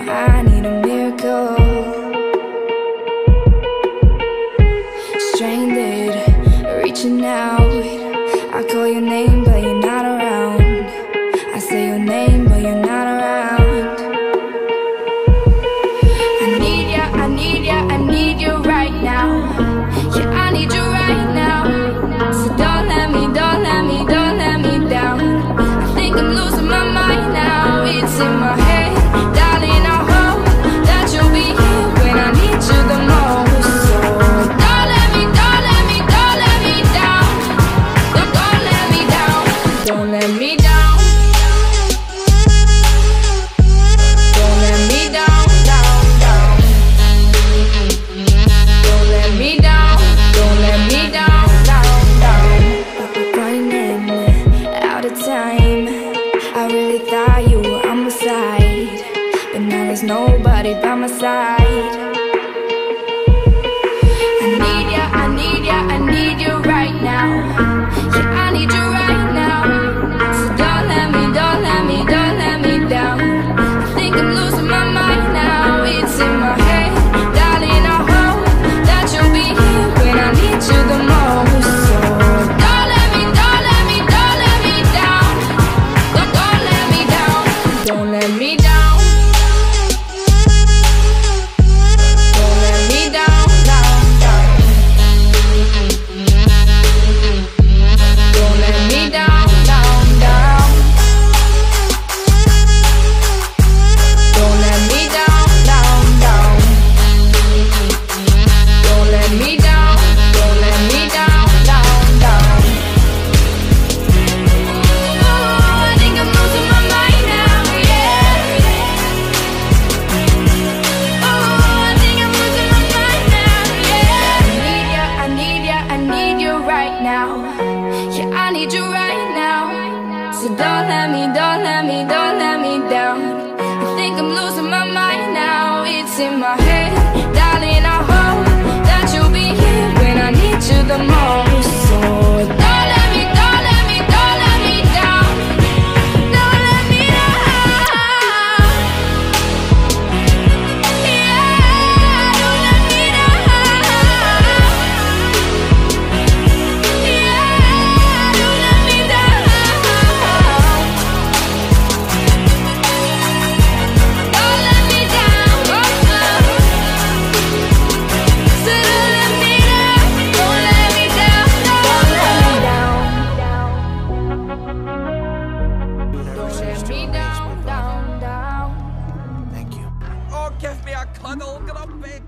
now, I need a miracle. Stranded, reaching out. I call your name, but you're not around. I say your name, but you're not around. I need ya, I need ya, I need you right now. Yeah, I need you right now. So don't let me, don't let me, don't let me down. I think I'm losing my mind now. It's in my head, darling, I hope that you'll be here when I need you the most. So don't let me, don't let me, don't let me down. Don't let me down. Don't let me down. Don't let me down, down, down. Don't let me down. Don't let me down, down, down. Running out of time. I really thought you were on my side, but now there's nobody by my side. I need ya, I need ya, I need you right now. Yeah, I need you right now. So don't let me, don't let me, don't let me down. I think I'm losing my mind now. It's in my head, darling, I hope that you'll be here when I need you the most. So don't let me, don't let me, don't let me down. Don't let me down. Don't let me down. Don't let me down, down, down. Don't let me down, down, down. Don't let me down, down, down. Don't let me down, don't let me down, down, down. Oh, I think I'm losing my mind now, yeah. Oh, I think I'm losing my mind now, yeah. I need ya, I need ya, I need you right now. Yeah, I need you right now. So don't let me, don't let me, don't let me down. I think I'm losing my mind now. It's in my head, darling, I hope that you'll be here when I need you the most. So don't let me, don't let me, don't let me down. Don't let me down. Yeah, don't let me down. Yeah, don't let me down. Don't let me down. So don't let me down. Don't let me down. Don't let me down. Don't let me down, down, down. Thank you. Oh, give me a cuddle, grub, baby.